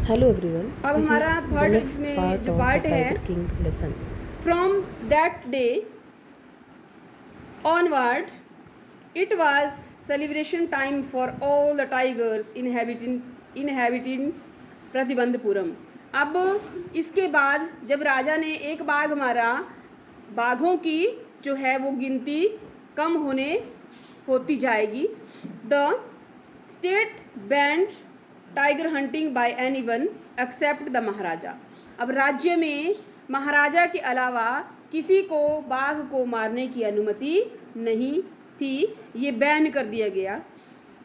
Hello everyone. अब This is हमारा the third next इसमें part जो of पार्ट the है, Tiger King lesson. From that day onward it was celebration time for all the tigers inhabiting Pratibandapuram. अब इसके बाद जब राजा ने एक बाघ मारा, बाघों की जो है वो गिनती कम होती जाएगी। The state banned tiger hunting by anyone except the maharaja. अब राज्य में महाराजा के अलावा किसी को बाघ को मारने की अनुमति नहीं थी, ये बैन कर दिया गया।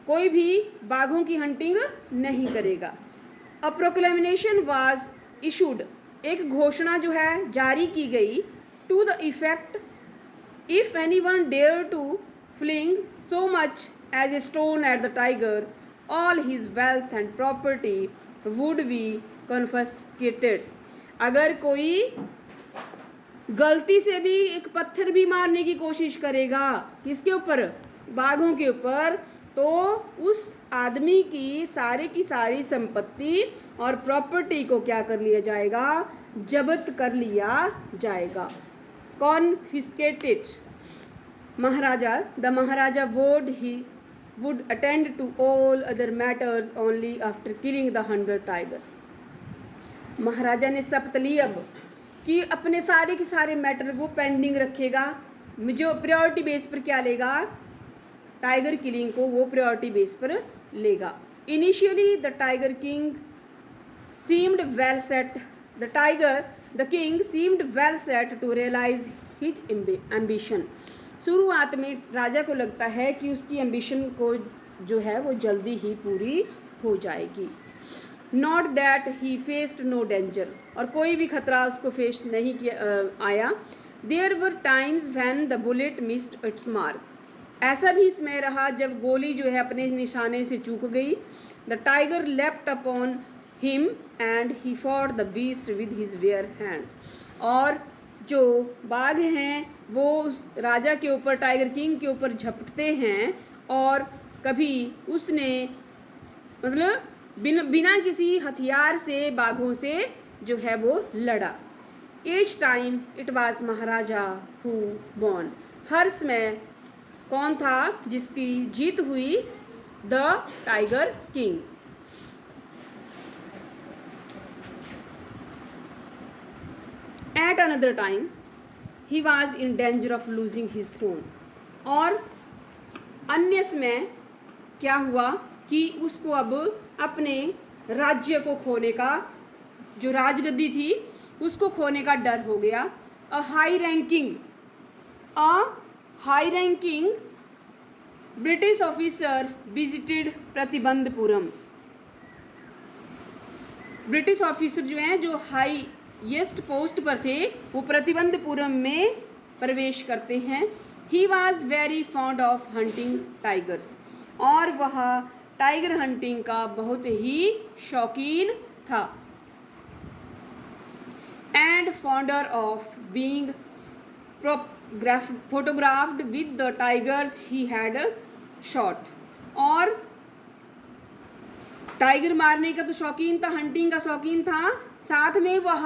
कोई भी बाघों की हंटिंग नहीं करेगा। अ प्रोक्लेमिनेशन वाज इशूड, एक घोषणा जो है जारी की गई। To the effect if anyone dare to fling so much as a stone at the tiger, all his wealth and property would be confiscated। अगर कोई गलती से भी एक पत्थर भी मारने की कोशिश करेगा किसके ऊपर, बाघों के ऊपर, तो उस आदमी की सारी संपत्ति और प्रॉपर्टी को क्या कर लिया जाएगा, जब्त कर लिया जाएगा। Confiscated. Maharaja, the Maharaja would attend to all other matters only after killing the 100 tigers। महाराजा ने शपथ ली अब कि अपने सारे के सारे मैटर वो पेंडिंग रखेगा। जो प्रायोरिटी बेस पर क्या लेगा, टाइगर किलिंग को वो प्रायोरिटी बेस पर लेगा। Initially the tiger king seemed well set the king seemed well set to realise his ambition. शुरुआत में राजा को लगता है कि उसकी एम्बिशन को जो है वो जल्दी ही पूरी हो जाएगी। Not that he faced no danger, और कोई भी खतरा उसको फेस नहीं किया आया। There were times when the bullet missed its mark, ऐसा भी समय रहा जब गोली जो है अपने निशाने से चूक गई। The tiger left upon him and he fought the beast with his bare hand, और जो बाघ हैं वो उस राजा के ऊपर, टाइगर किंग के ऊपर झपटते हैं, और कभी उसने मतलब बिना किसी हथियार से बाघों से जो है वो लड़ा। Each time it was maharaja who won, हर समय कौन था जिसकी जीत हुई, the tiger king. At another time, he was in danger of losing his throne। और अन्य समय क्या हुआ कि उसको अब अपने राज्य को खोने का, जो राजगद्दी थी उसको खोने का डर हो गया। A high ranking British officer visited Pratibandapuram. British officer जो हैं, जो हाईएस्ट पोस्ट पर थे, वो प्रतिबंधपुरम में प्रवेश करते हैं। He was very fond of hunting tigers, और वह टाइगर हंटिंग का बहुत ही शौकीन था। And fonder of being photographed with the tigers he had shot, और टाइगर मारने का तो शौकीन था, हंटिंग का शौकीन था, साथ में वह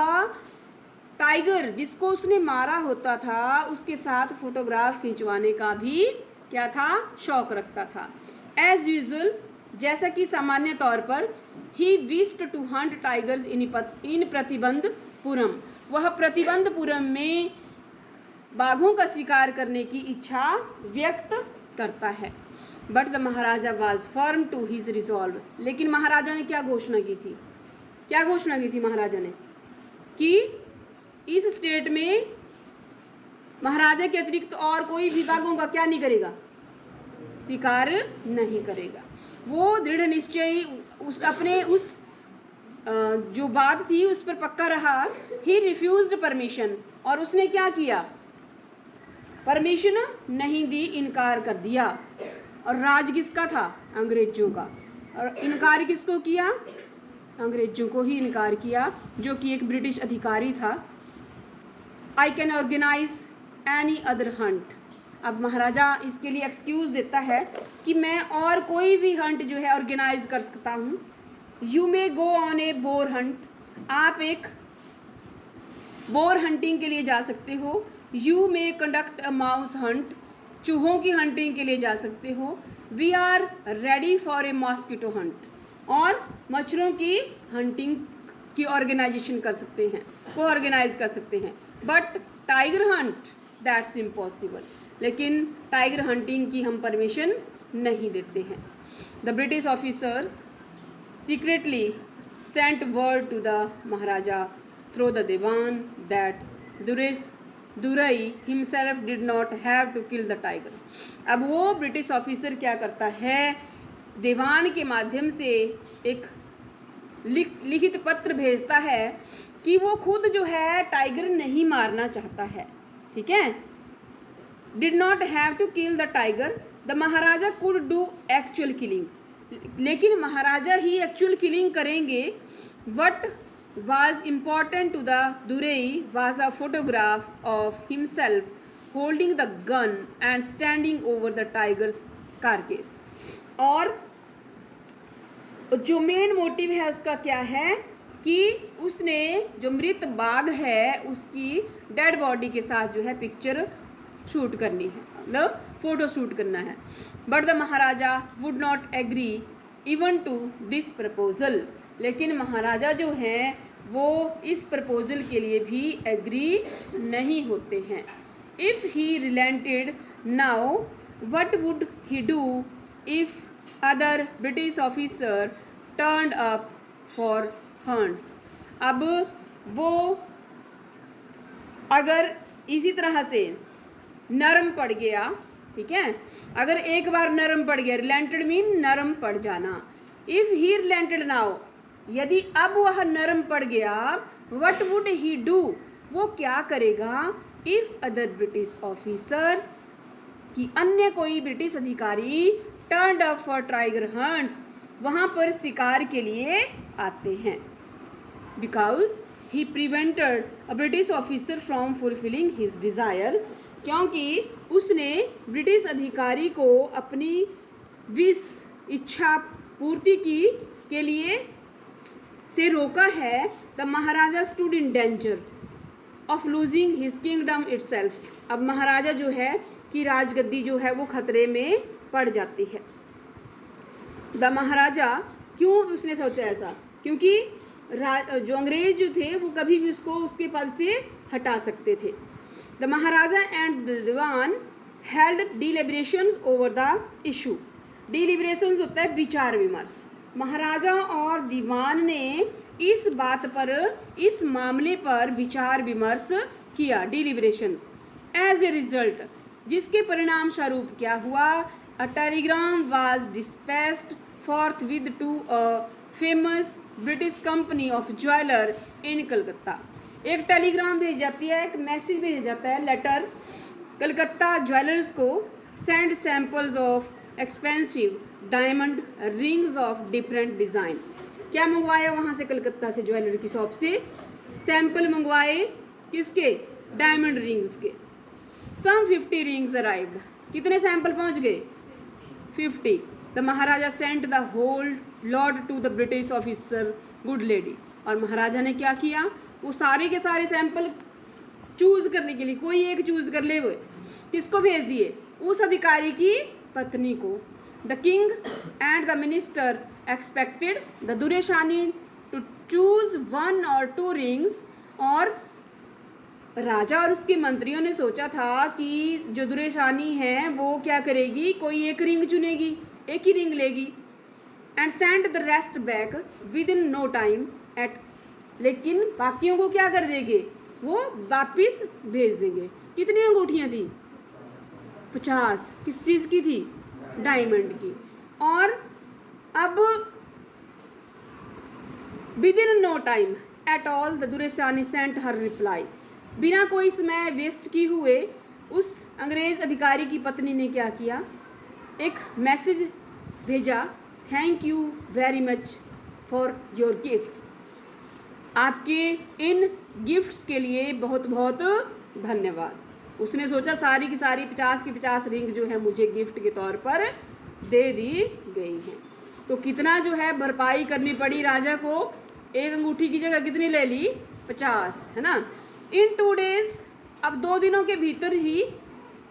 टाइगर जिसको उसने मारा होता था उसके साथ फोटोग्राफ खिंचवाने का भी क्या था, शौक रखता था। एज यूजुअल, जैसा कि सामान्य तौर पर, he wished to hunt tigers in Pratibandapuram, वह प्रतिबंधपुरम में बाघों का शिकार करने की इच्छा व्यक्त करता है। But the maharaja was firm to his resolve, लेकिन महाराजा ने क्या घोषणा की थी, महाराजा ने कि इस स्टेट में महाराजा के अतिरिक्त और कोई भी बाघों का क्या नहीं करेगा, शिकार नहीं करेगा। वो दृढ़ निश्चय उस जो बात थी उस पर पक्का रहा। ही रिफ्यूज्ड परमिशन, और उसने क्या किया, परमिशन नहीं दी, इनकार कर दिया। और राज किसका था, अंग्रेजों का, और इनकार किसको किया, अंग्रेजों को ही इनकार किया, जो कि एक ब्रिटिश अधिकारी था। I can organise any other hunt, अब महाराजा इसके लिए एक्सक्यूज़ देता है कि मैं और कोई भी हंट जो है ऑर्गेनाइज कर सकता हूँ, you may go on a boar hunt, आप एक बोर हंटिंग के लिए जा सकते हो। You may conduct a mouse hunt, चूहों की हंटिंग के लिए जा सकते हो। We are ready for a mosquito hunt, और मच्छरों की हंटिंग की ऑर्गेनाइजेशन कर सकते हैं, को ऑर्गेनाइज कर सकते हैं। But tiger Hunt that's impossible, लेकिन टाइगर हंटिंग की हम परमिशन नहीं देते हैं। The British officers secretly sent word to the Maharaja through the Diwan that Durai himself did not have to kill the tiger. अब वो ब्रिटिश ऑफिसर क्या करता है, दीवान के माध्यम से एक लिखित पत्र भेजता है कि वो खुद जो है टाइगर नहीं मारना चाहता है, ठीक है। Did not have to kill the tiger, the maharaja could do actual killing, लेकिन महाराजा ही एक्चुअल किलिंग करेंगे। What was important to the durai was a photograph of himself holding the gun and standing over the tiger's carcass. और जो main motive है उसका क्या है कि उसने जो मृत बाघ है उसकी डेड बॉडी के साथ जो है पिक्चर शूट करनी है, मतलब फोटो शूट करना है। But the maharaja would not agree even to this proposal, लेकिन महाराजा जो हैं वो इस प्रपोजल के लिए भी एग्री नहीं होते हैं। If he relented now what would he do if other British officer turned up for hunts. अब वो अगर इसी तरह से नरम पड़ गया, ठीक है, अगर एक बार नरम पड़ गया, रिलेंटेड मीन नरम पड़ जाना। इफ़ ही रिलेंटेड नाउ, यदि अब वह नरम पड़ गया, वट वुड ही डू, वो क्या करेगा। इफ़ अदर ब्रिटिश ऑफिसर्स, कि अन्य कोई ब्रिटिश अधिकारी turned up for tiger hunts, वहाँ पर शिकार के लिए आते हैं। Because he prevented a British officer from fulfilling his desire, क्योंकि उसने ब्रिटिश अधिकारी को अपनी विश, इच्छा पूर्ति के लिए से रोका है। The Maharaja stood in danger of losing his kingdom itself. अब महाराजा जो है कि राजगद्दी जो है वो खतरे में पड़ जाती है। द महाराजा, क्यों उसने सोचा ऐसा, क्योंकि जो अंग्रेज जो थे वो कभी भी उसको उसके पद से हटा सकते थे। The maharaja and the dewan held deliberations over the issue. Deliberations होता है विचार विमर्श। महाराजा और दीवान ने इस बात पर, इस मामले पर विचार विमर्श किया, डिलिब्रेशंस। एज ए रिजल्ट, जिसके परिणाम स्वरूप क्या हुआ, a telegram was dispatched forthwith to a famous British company of jeweller in Calcutta. एक टेलीग्राम भेज जाती है, एक मैसेज भेजा जाता है, लेटर, कलकत्ता ज्वेलर्स को। Send samples of expensive diamond rings of different design. क्या मंगवाया वहाँ से, कलकत्ता से ज्वेलर की शॉप से सैंपल मंगवाए, किसके, डायमंड रिंग्स के। सम 50 रिंग्स अराइव्ड, कितने सैंपल पहुँच गए, 50। The maharaja sent the whole lord to the British officer good lady. और महाराजा ने क्या किया, वो सारे के सारे सैंपल चूज करने के लिए कोई एक चूज कर ले, वो किसको भेज दिए, उस अधिकारी की पत्नी को। The king and the minister expected the duraisani to choose 1 or 2 rings. और राजा और उसके मंत्रियों ने सोचा था कि जो दुरेशानी है वो क्या करेगी, कोई एक रिंग चुनेगी, एक ही रिंग लेगी। And send the rest back within no time at, लेकिन बाकियों को क्या कर देंगे, वो वापिस भेज देंगे। कितनी अंगूठियाँ थी, 50। किस चीज़ की थी, डायमंड की। और अब within no time at all the duraisani sent her reply. बिना कोई समय वेस्ट किए हुए उस अंग्रेज अधिकारी की पत्नी ने क्या किया, एक मैसेज भेजा, thank you very much for your gifts. आपके इन गिफ्ट्स के लिए बहुत बहुत धन्यवाद। उसने सोचा सारी की सारी 50 की 50 रिंग जो है मुझे गिफ्ट के तौर पर दे दी गई हैं। तो कितना जो है भरपाई करनी पड़ी राजा को, एक अंगूठी की जगह कितनी ले ली, 50, है ना। इन 2 days, अब 2 दिनों के भीतर ही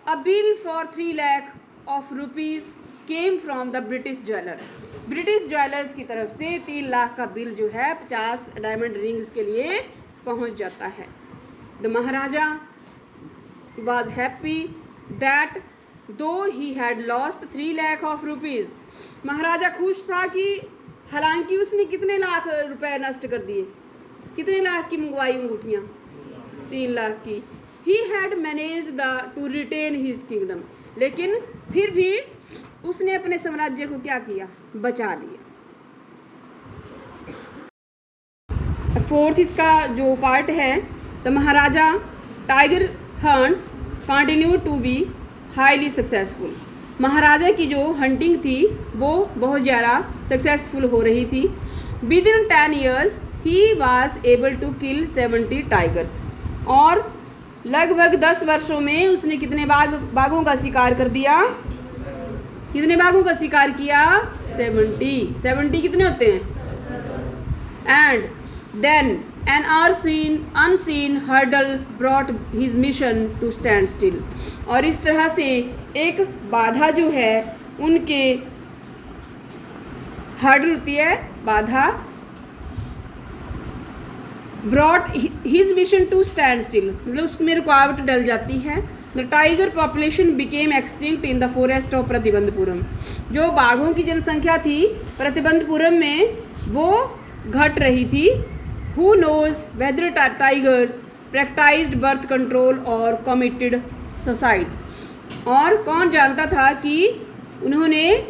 a bill for 3 lakh of rupees came from the British jeweller. British jewellers की तरफ से 3 लाख का बिल जो है 50 डायमंड रिंग्स के लिए पहुंच जाता है। The maharaja was happy that though he had lost 3 lakh of rupees, महाराजा खुश था कि हालांकि उसने कितने लाख रुपए नष्ट कर दिए, कितने लाख की मंगवाई अंगूठियाँ, 3 लाख की। he had managed to retain his kingdom, लेकिन फिर भी उसने अपने साम्राज्य को क्या किया, बचा लिया। 4th इसका जो पार्ट है, the maharaja tiger hunts continue to be highly successful. महाराजा की जो हंटिंग थी वो बहुत ज़्यादा सक्सेसफुल हो रही थी। Within 10 years he was able to kill 70 tigers, और लगभग 10 वर्षों में उसने कितने बाघों का शिकार कर दिया, कितने बाघों का शिकार किया, 70 कितने होते हैं। And then an unseen hurdle brought his mission to stand still, और इस तरह से एक बाधा जो है उनके, हर्डल होती है बाधा, brought his mission to stand still, मतलब उसमें रुकावट डल जाती है। The tiger population became extinct in the forest of Pratibandapuram, जो बाघों की जनसंख्या थी प्रतिबंधपुरम में वो घट रही थी। Who knows whether tigers practiced birth control or committed suicide, और कौन जानता था कि उन्होंने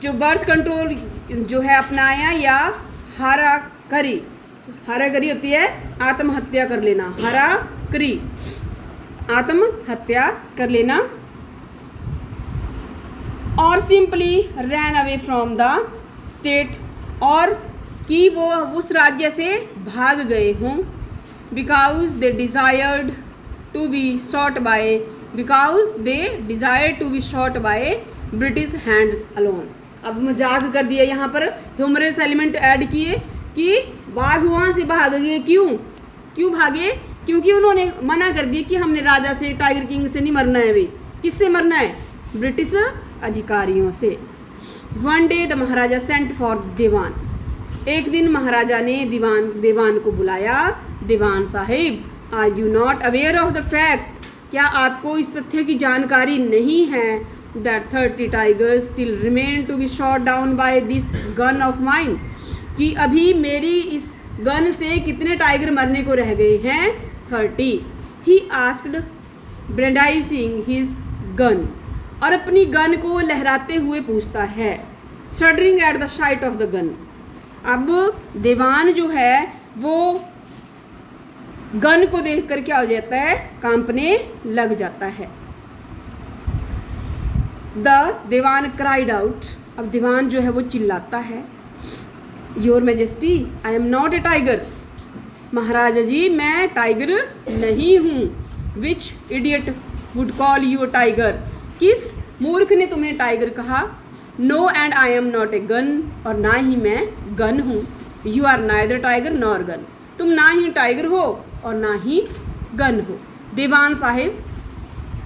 जो बर्थ कंट्रोल जो है अपनाया या हाराकरी होती है आत्महत्या कर लेना, हाराकरी आत्महत्या कर लेना, और simply ran away from the state, और कि वो उस राज्य से भाग गए हों। Because they desired to be shot by British hands alone. अब मजाक कर दिया, यहाँ पर ह्यूमरस एलिमेंट ऐड किए कि बाघ वहाँ से भाग गए। क्यों भागे? क्योंकि उन्होंने मना कर दिया कि हमने राजा से, टाइगर किंग से नहीं मरना है। भाई किससे मरना है? ब्रिटिश अधिकारियों से। One day the maharaja sent for dewan, एक दिन महाराजा ने दीवान को बुलाया। दीवान साहिब, are you not aware of the fact, क्या आपको इस तथ्य की जानकारी नहीं है that 30 tigers still remain to be shot down by this gun of mine, कि अभी मेरी इस गन से कितने टाइगर मरने को रह गए हैं? 30। ही आस्क्ड ब्रेंडाइजिंग हिज गन, और अपनी गन को लहराते हुए पूछता है, shuddering at the site of the gun. अब दीवान जो है वो गन को देखकर क्या हो जाता है? कांपने लग जाता है। द दीवान क्राइड आउट, अब दीवान जो है वो चिल्लाता है, your majesty I am not a tiger, महाराजा जी मैं टाइगर नहीं हूँ। Which idiot would call you a tiger, किस मूर्ख ने तुम्हें टाइगर कहा? No and I am not a gun, और ना ही मैं गन हूँ। You are neither tiger nor gun, तुम ना ही टाइगर हो और ना ही गन हो। दीवान साहिब,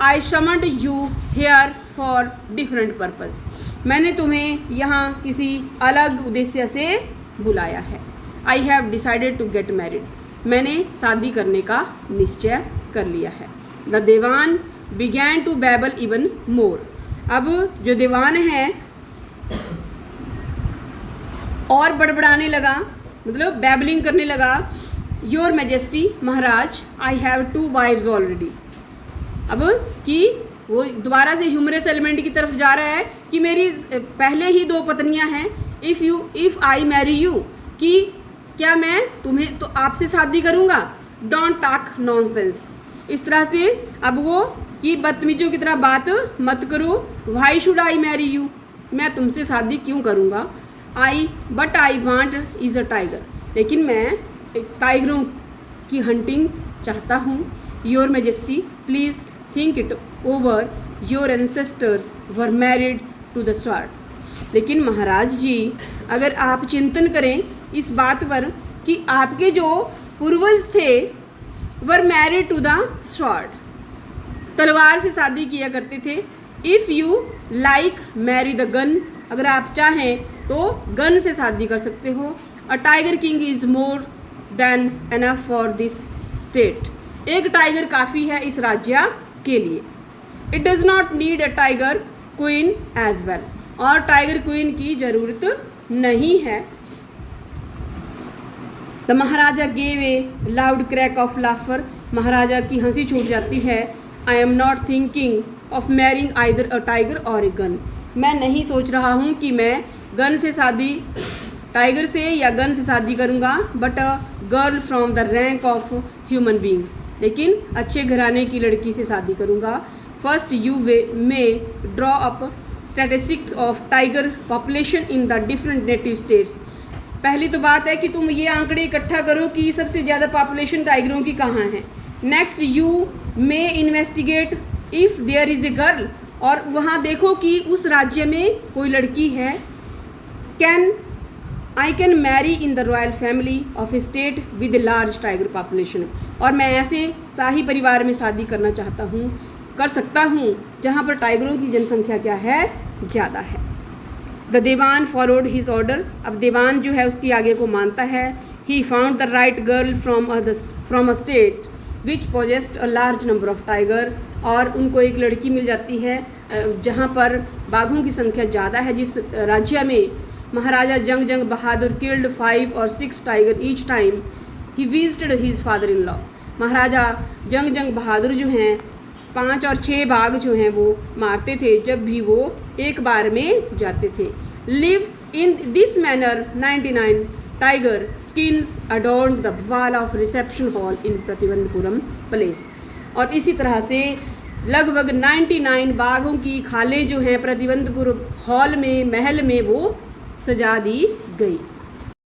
I summoned you here for different purpose, मैंने तुम्हें यहाँ किसी अलग उद्देश्य से बुलाया है। I have decided to get married, मैंने शादी करने का निश्चय कर लिया है। The dewan began to babble even more, अब जो दीवान है और बड़बड़ाने लगा, मतलब बैबलिंग करने लगा। Your majesty, Maharaj, I have 2 wives already, अब कि वो दोबारा से ह्यूमरस एलिमेंट की तरफ जा रहा है कि मेरी पहले ही 2 पत्नियां हैं। इफ़ आई मैरी यू, कि क्या मैं तुम्हें तो आपसे शादी करूँगा? डोंट टॉक नॉनसेंस, इस तरह से अब वो कि बदतमीजों की तरह बात मत करो। Why should I marry you, मैं तुमसे शादी क्यों करूँगा? But I want is a tiger, लेकिन मैं एक टाइगरों की हंटिंग चाहता हूँ। Your majesty please think it over, your ancestors were married to the sword, लेकिन महाराज जी, अगर आप चिंतन करें इस बात पर कि आपके जो पूर्वज थे were married to the sword, तलवार से शादी किया करते थे। If you like marry the gun, अगर आप चाहें तो गन से शादी कर सकते हो। A tiger king is more than enough for this state, एक टाइगर काफ़ी है इस राज्य के लिए। It does not need a tiger queen as well, और टाइगर क्वीन की ज़रूरत नहीं है। The maharaja gave a loud crack of laughter, महाराजा की हंसी छूट जाती है। I am not thinking of marrying either a tiger or a gun, मैं नहीं सोच रहा हूँ कि मैं गन से शादी, टाइगर से या गन से शादी करूँगा, but a girl from the rank of human beings, लेकिन अच्छे घराने की लड़की से शादी करूँगा। First you may draw up statistics of tiger population in the different native states, पहली तो बात है कि तुम ये आंकड़े इकट्ठा करो कि सबसे ज़्यादा पॉपुलेशन टाइगरों की कहाँ है। Next you may investigate if there is a girl, और वहाँ देखो कि उस राज्य में कोई लड़की है। I can marry in the royal family of A state with a large tiger population, और मैं ऐसे शाही परिवार में शादी करना चाहता हूँ, कर सकता हूँ जहाँ पर टाइगरों की जनसंख्या क्या है, ज़्यादा है। द देवान फॉलोड हिज ऑर्डर, अब देवान जो है उसकी आगे को मानता है। He found the right girl from a state which possessed a large number of tiger, और उनको एक लड़की मिल जाती है जहाँ पर बाघों की संख्या ज़्यादा है, जिस राज्य में महाराजा जंग बहादुर killed 5 or 6 tiger each time he visited his father in law, Maharaja Jung Bahadur जो हैं 5 और 6 बाघ जो हैं वो मारते थे जब भी वो एक बार में जाते थे। Live in this manner 99 tiger skins adorn the wall of reception hall in Pratibandapuram palace, और इसी तरह से लगभग 99 बाघों की खालें जो हैं प्रतिबंधपुर हॉल में, महल में वो सजा दी गई।